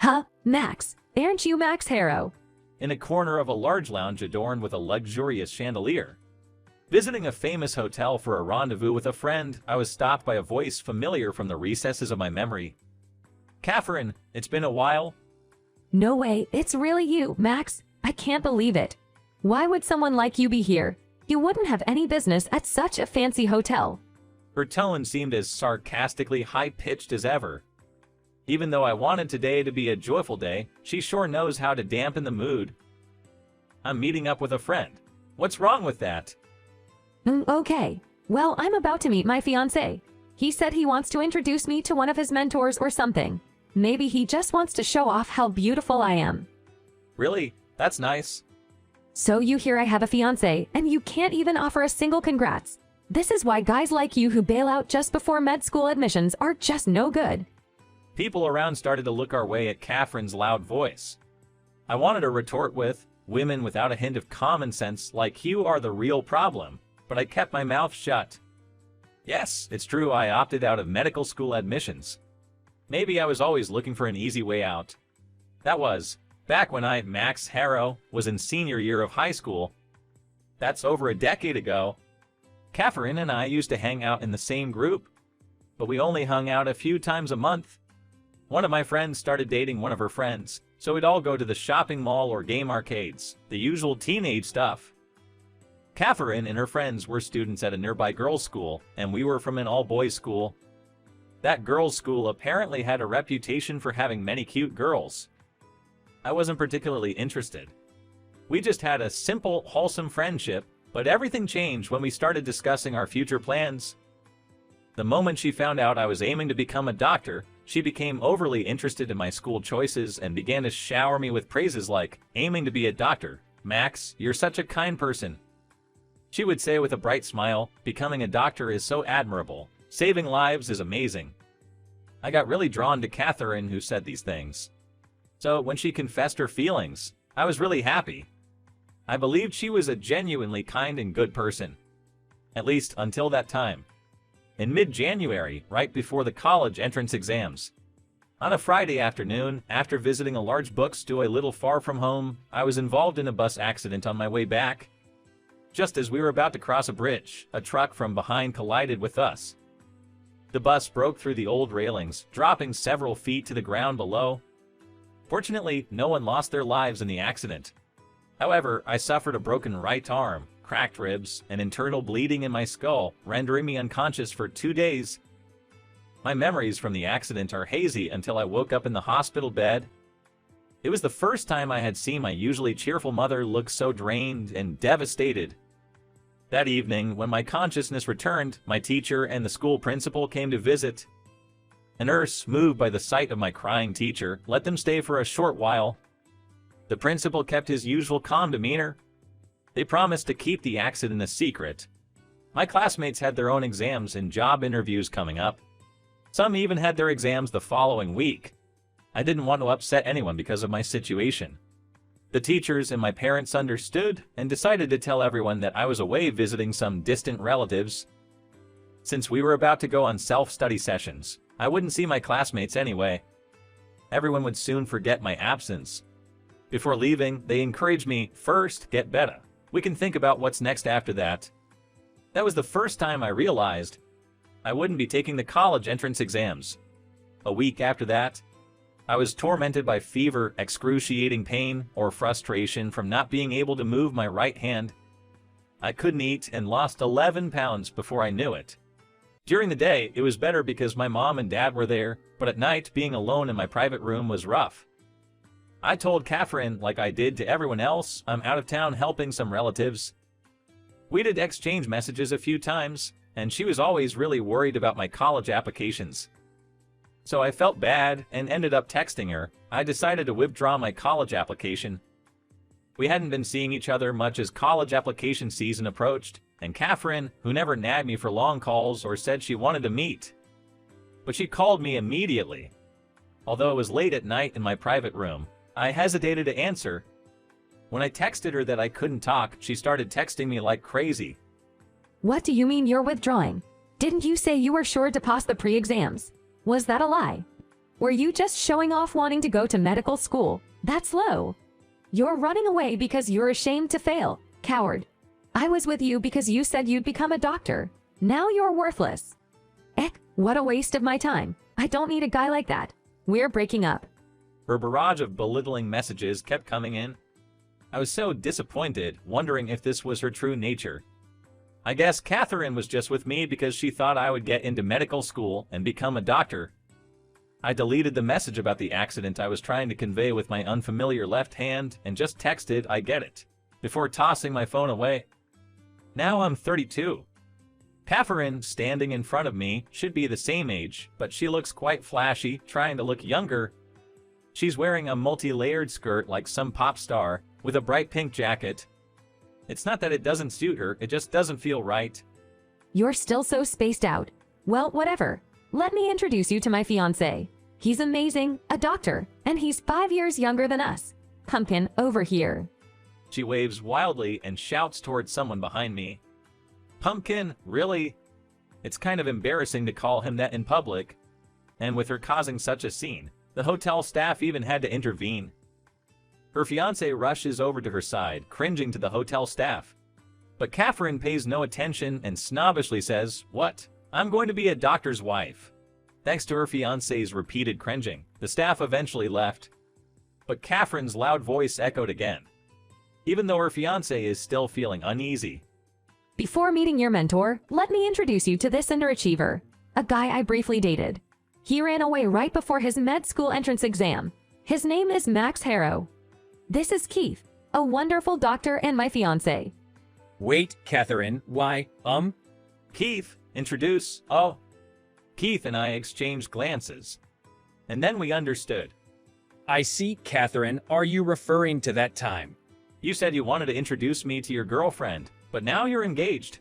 Huh, Max, aren't you Max Harrow? In a corner of a large lounge adorned with a luxurious chandelier. Visiting a famous hotel for a rendezvous with a friend, I was stopped by a voice familiar from the recesses of my memory. Catherine, it's been a while. No way, it's really you, Max. I can't believe it. Why would someone like you be here? You wouldn't have any business at such a fancy hotel. Her tone seemed as sarcastically high-pitched as ever. Even though I wanted today to be a joyful day, she sure knows how to dampen the mood. I'm meeting up with a friend. What's wrong with that? Okay. Well, I'm about to meet my fiancé. He said he wants to introduce me to one of his mentors or something. Maybe he just wants to show off how beautiful I am. Really? That's nice. So you hear I have a fiancé, and you can't even offer a single congrats. This is why guys like you who bail out just before med school admissions are just no good. People around started to look our way at Catherine's loud voice. I wanted to retort with, women without a hint of common sense like you are the real problem, but I kept my mouth shut. Yes, it's true I opted out of medical school admissions. Maybe I was always looking for an easy way out. That was back when I, Max Harrow, was in senior year of high school. That's over a decade ago. Catherine and I used to hang out in the same group, but we only hung out a few times a month. One of my friends started dating one of her friends, so we'd all go to the shopping mall or game arcades, the usual teenage stuff. Catherine and her friends were students at a nearby girls' school, and we were from an all-boys school. That girls' school apparently had a reputation for having many cute girls. I wasn't particularly interested. We just had a simple, wholesome friendship, but everything changed when we started discussing our future plans. The moment she found out I was aiming to become a doctor, she became overly interested in my school choices and began to shower me with praises like, "Aiming to be a doctor. Max, you're such a kind person." She would say with a bright smile, "Becoming a doctor is so admirable. Saving lives is amazing." I got really drawn to Catherine who said these things. So when she confessed her feelings, I was really happy. I believed she was a genuinely kind and good person. At least until that time. In mid-January, right before the college entrance exams. On a Friday afternoon, after visiting a large bookstore a little far from home, I was involved in a bus accident on my way back. Just as we were about to cross a bridge, a truck from behind collided with us. The bus broke through the old railings, dropping several feet to the ground below. Fortunately, no one lost their lives in the accident. However, I suffered a broken right arm, cracked ribs, and internal bleeding in my skull, rendering me unconscious for 2 days. My memories from the accident are hazy until I woke up in the hospital bed. It was the first time I had seen my usually cheerful mother look so drained and devastated. That evening, when my consciousness returned, my teacher and the school principal came to visit. A nurse, moved by the sight of my crying teacher, let them stay for a short while. The principal kept his usual calm demeanor. They promised to keep the accident a secret. My classmates had their own exams and job interviews coming up. Some even had their exams the following week. I didn't want to upset anyone because of my situation. The teachers and my parents understood and decided to tell everyone that I was away visiting some distant relatives. Since we were about to go on self-study sessions, I wouldn't see my classmates anyway. Everyone would soon forget my absence. Before leaving, they encouraged me, "First, get better. We can think about what's next after that." That was the first time I realized I wouldn't be taking the college entrance exams. A week after that, I was tormented by fever, excruciating pain, or frustration from not being able to move my right hand. I couldn't eat and lost 11 pounds before I knew it. During the day, it was better because my mom and dad were there, but at night, being alone in my private room was rough. I told Catherine, like I did to everyone else, I'm out of town helping some relatives. We did exchange messages a few times, and she was always really worried about my college applications. So I felt bad and ended up texting her. I decided to withdraw my college application. We hadn't been seeing each other much as college application season approached, and Catherine, who never nagged me for long calls or said she wanted to meet. But she called me immediately. Although it was late at night in my private room, I hesitated to answer. When I texted her that I couldn't talk, she started texting me like crazy. What do you mean you're withdrawing? Didn't you say you were sure to pass the pre-exams? Was that a lie? Were you just showing off wanting to go to medical school? That's low. You're running away because you're ashamed to fail. Coward. I was with you because you said you'd become a doctor. Now you're worthless. Eck, what a waste of my time. I don't need a guy like that. We're breaking up. Her barrage of belittling messages kept coming in. I was so disappointed, wondering if this was her true nature. I guess Catherine was just with me because she thought I would get into medical school and become a doctor. I deleted the message about the accident I was trying to convey with my unfamiliar left hand and just texted, "I get it," before tossing my phone away. Now I'm 32. Catherine, standing in front of me, should be the same age, but she looks quite flashy, trying to look younger. She's wearing a multi-layered skirt like some pop star, with a bright pink jacket. It's not that it doesn't suit her, it just doesn't feel right. You're still so spaced out. Well, whatever. Let me introduce you to my fiancé. He's amazing, a doctor, and he's 5 years younger than us. Pumpkin, over here. She waves wildly and shouts towards someone behind me. Pumpkin, really? It's kind of embarrassing to call him that in public. And with her causing such a scene, the hotel staff even had to intervene. Her fiancé rushes over to her side, cringing to the hotel staff. But Catherine pays no attention and snobbishly says, "What? I'm going to be a doctor's wife." Thanks to her fiancé's repeated cringing, the staff eventually left. But Catherine's loud voice echoed again, even though her fiancé is still feeling uneasy. Before meeting your mentor, let me introduce you to this underachiever, a guy I briefly dated. He ran away right before his med school entrance exam. His name is Max Harrow. This is Keith, a wonderful doctor and my fiancé. Wait, Catherine, why, Keith, introduce. Oh. Keith and I exchanged glances. And then we understood. I see, Catherine, are you referring to that time? You said you wanted to introduce me to your girlfriend, but now you're engaged.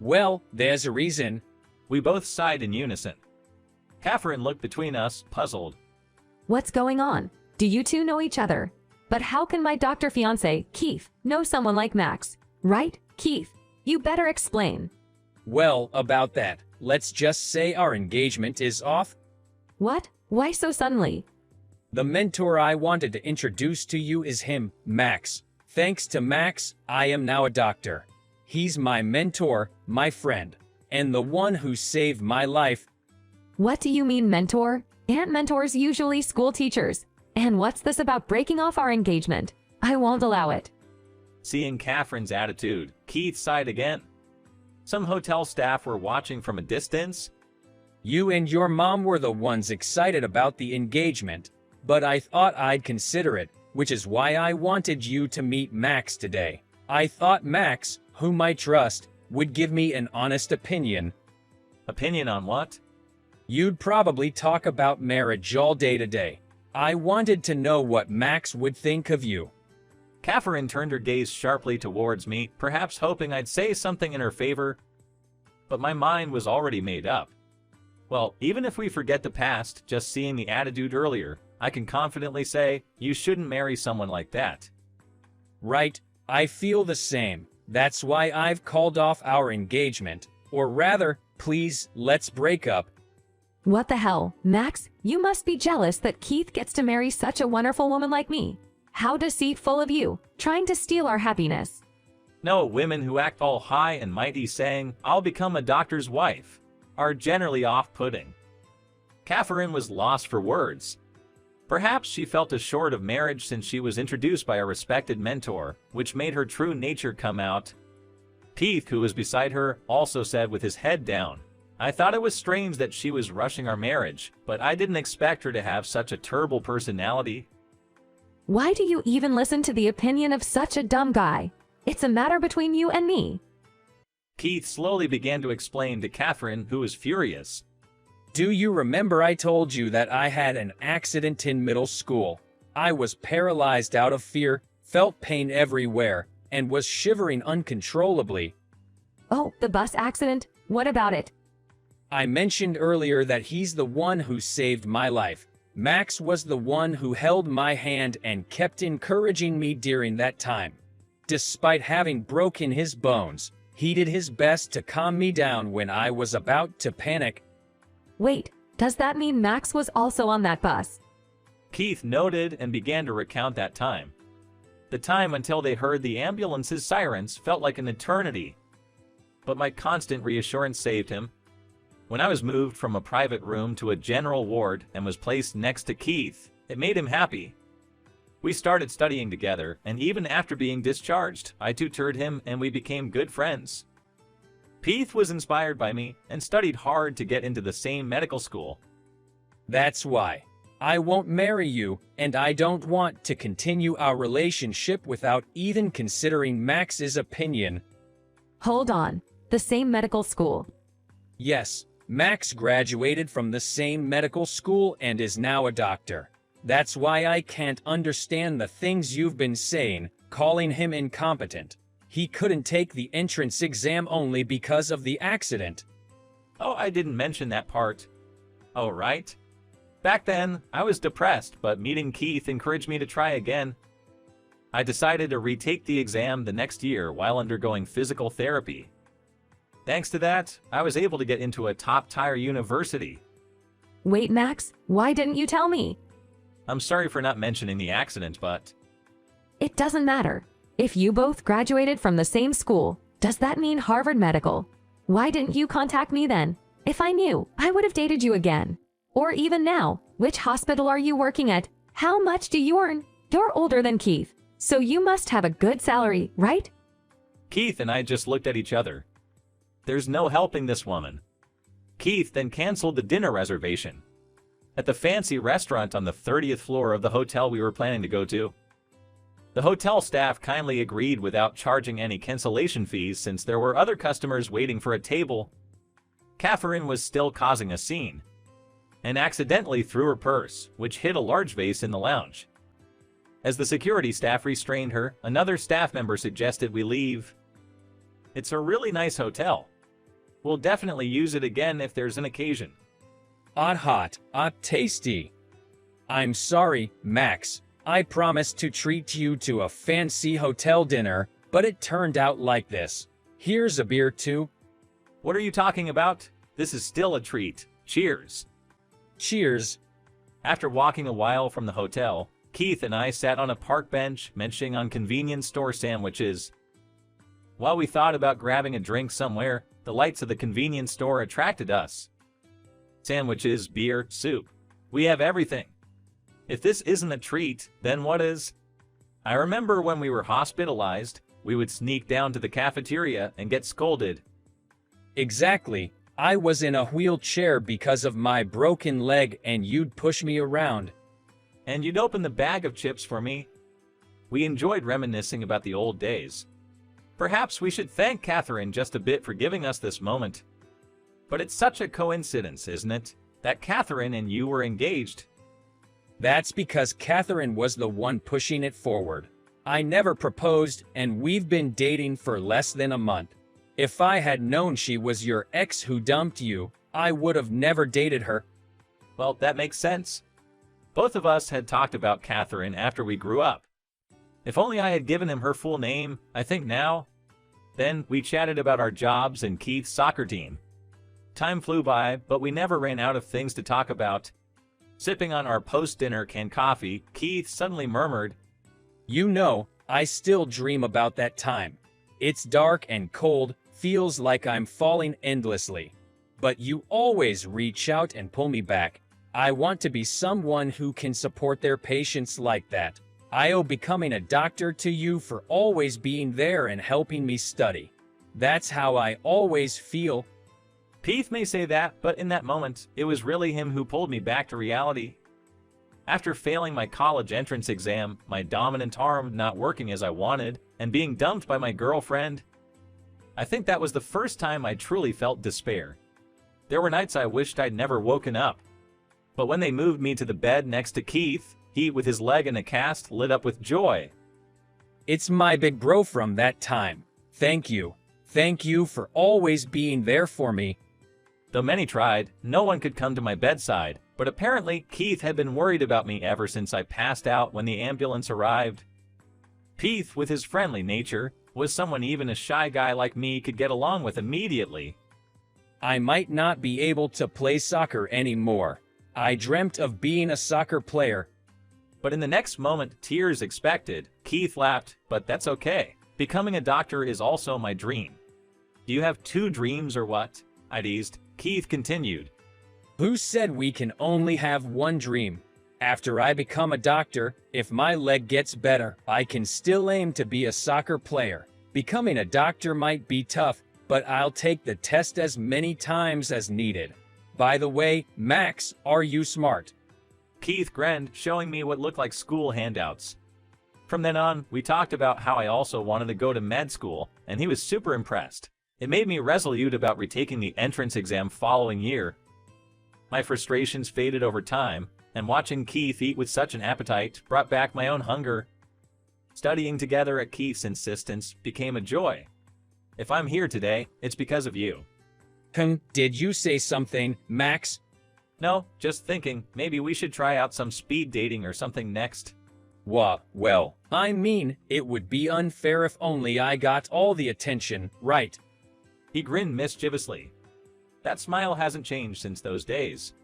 Well, there's a reason. We both sighed in unison. Catherine looked between us, puzzled. What's going on? Do you two know each other? But how can my doctor fiancé, Keith, know someone like Max? Right, Keith? You better explain. Well, about that, let's just say our engagement is off. What? Why so suddenly? The mentor I wanted to introduce to you is him, Max. Thanks to Max, I am now a doctor. He's my mentor, my friend, and the one who saved my life. What do you mean, mentor? Aren't mentors usually school teachers? And what's this about breaking off our engagement? I won't allow it. Seeing Catherine's attitude, Keith sighed again. Some hotel staff were watching from a distance. You and your mom were the ones excited about the engagement, but I thought I'd consider it, which is why I wanted you to meet Max today. I thought Max, whom I trust, would give me an honest opinion. Opinion on what? You'd probably talk about marriage all day today. I wanted to know what Max would think of you. Catherine turned her gaze sharply towards me, perhaps hoping I'd say something in her favor. But my mind was already made up. Well, even if we forget the past, just seeing the attitude earlier, I can confidently say, you shouldn't marry someone like that. Right, I feel the same. That's why I've called off our engagement. Or rather, please, let's break up. What the hell, Max? You must be jealous that Keith gets to marry such a wonderful woman like me. How deceitful of you, trying to steal our happiness. No, women who act all high and mighty saying, "I'll become a doctor's wife," are generally off-putting. Catherine was lost for words. Perhaps she felt assured of marriage since she was introduced by a respected mentor, which made her true nature come out. Keith, who was beside her, also said with his head down, "I thought it was strange that she was rushing our marriage, but I didn't expect her to have such a terrible personality." Why do you even listen to the opinion of such a dumb guy? It's a matter between you and me. Keith slowly began to explain to Catherine, who was furious. Do you remember I told you that I had an accident in middle school? I was paralyzed out of fear, felt pain everywhere, and was shivering uncontrollably. Oh, the bus accident? What about it? I mentioned earlier that he's the one who saved my life. Max was the one who held my hand and kept encouraging me during that time. Despite having broken his bones, he did his best to calm me down when I was about to panic. Wait, Does that mean Max was also on that bus? Keith noted and began to recount that time. The time until they heard the ambulance's sirens felt like an eternity. But my constant reassurance saved him. When I was moved from a private room to a general ward and was placed next to Keith, it made him happy. We started studying together, and even after being discharged, I tutored him and we became good friends. Keith was inspired by me and studied hard to get into the same medical school. That's why I won't marry you, and I don't want to continue our relationship without even considering Max's opinion. Hold on. The same medical school. Yes, Max graduated from the same medical school and is now a doctor. That's why I can't understand the things you've been saying, calling him incompetent. He couldn't take the entrance exam only because of the accident. Oh, I didn't mention that part. Oh, right. Back then, I was depressed, but meeting Keith encouraged me to try again. I decided to retake the exam the next year while undergoing physical therapy. Thanks to that, I was able to get into a top-tier university. Wait, Max, why didn't you tell me? I'm sorry for not mentioning the accident, but... It doesn't matter. If you both graduated from the same school, does that mean Harvard Medical? Why didn't you contact me then? If I knew, I would have dated you again. Or even now, which hospital are you working at? How much do you earn? You're older than Keith, so you must have a good salary, right? Keith and I just looked at each other. There's no helping this woman. Keith then canceled the dinner reservation at the fancy restaurant on the 30th floor of the hotel we were planning to go to. The hotel staff kindly agreed without charging any cancellation fees since there were other customers waiting for a table. Catherine was still causing a scene and accidentally threw her purse, which hit a large vase in the lounge. As the security staff restrained her, another staff member suggested we leave. It's a really nice hotel. We'll definitely use it again if there's an occasion. Hot, tasty. I'm sorry, Max. I promised to treat you to a fancy hotel dinner, but it turned out like this. Here's a beer too. What are you talking about? This is still a treat. Cheers. Cheers. After walking a while from the hotel, Keith and I sat on a park bench munching on convenience store sandwiches. While we thought about grabbing a drink somewhere, the lights of the convenience store attracted us. Sandwiches, beer, soup. We have everything. If this isn't a treat, then what is? I remember when we were hospitalized, we would sneak down to the cafeteria and get scolded. Exactly. I was in a wheelchair because of my broken leg and you'd push me around. And you'd open the bag of chips for me. We enjoyed reminiscing about the old days. Perhaps we should thank Catherine just a bit for giving us this moment. But it's such a coincidence, isn't it, that Catherine and you were engaged? That's because Catherine was the one pushing it forward. I never proposed, and we've been dating for less than a month. If I had known she was your ex who dumped you, I would have never dated her. Well, that makes sense. Both of us had talked about Catherine after we grew up. If only I had given him her full name, I think now. Then we chatted about our jobs and Keith's soccer team. Time flew by, but we never ran out of things to talk about. Sipping on our post-dinner canned coffee, Keith suddenly murmured, You know, I still dream about that time. It's dark and cold, feels like I'm falling endlessly. But you always reach out and pull me back. I want to be someone who can support their patients like that. I owe becoming a doctor to you for always being there and helping me study. That's how I always feel. Keith may say that, but in that moment, it was really him who pulled me back to reality. After failing my college entrance exam, my dominant arm not working as I wanted, and being dumped by my girlfriend, I think that was the first time I truly felt despair. There were nights I wished I'd never woken up. But when they moved me to the bed next to Keith, he, with his leg in a cast, lit up with joy. It's my big bro from that time. Thank you. Thank you for always being there for me. Though many tried, no one could come to my bedside, but apparently Keith had been worried about me ever since I passed out when the ambulance arrived. Keith, with his friendly nature, was someone even a shy guy like me could get along with immediately. I might not be able to play soccer anymore. I dreamt of being a soccer player. But in the next moment, tears expected, Keith laughed, but that's okay. Becoming a doctor is also my dream. Do you have two dreams or what? I teased. Keith continued. Who said we can only have one dream? After I become a doctor, if my leg gets better, I can still aim to be a soccer player. Becoming a doctor might be tough, but I'll take the test as many times as needed. By the way, Max, are you smart? Keith grinned, showing me what looked like school handouts. From then on, we talked about how I also wanted to go to med school, and he was super impressed. It made me resolute about retaking the entrance exam following year. My frustrations faded over time, and watching Keith eat with such an appetite brought back my own hunger. Studying together at Keith's insistence became a joy. If I'm here today, it's because of you. Did you say something, Max? No, just thinking, maybe we should try out some speed dating or something next. Well, I mean, it would be unfair if only I got all the attention, right? He grinned mischievously. That smile hasn't changed since those days.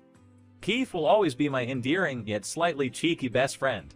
Keith will always be my endearing yet slightly cheeky best friend.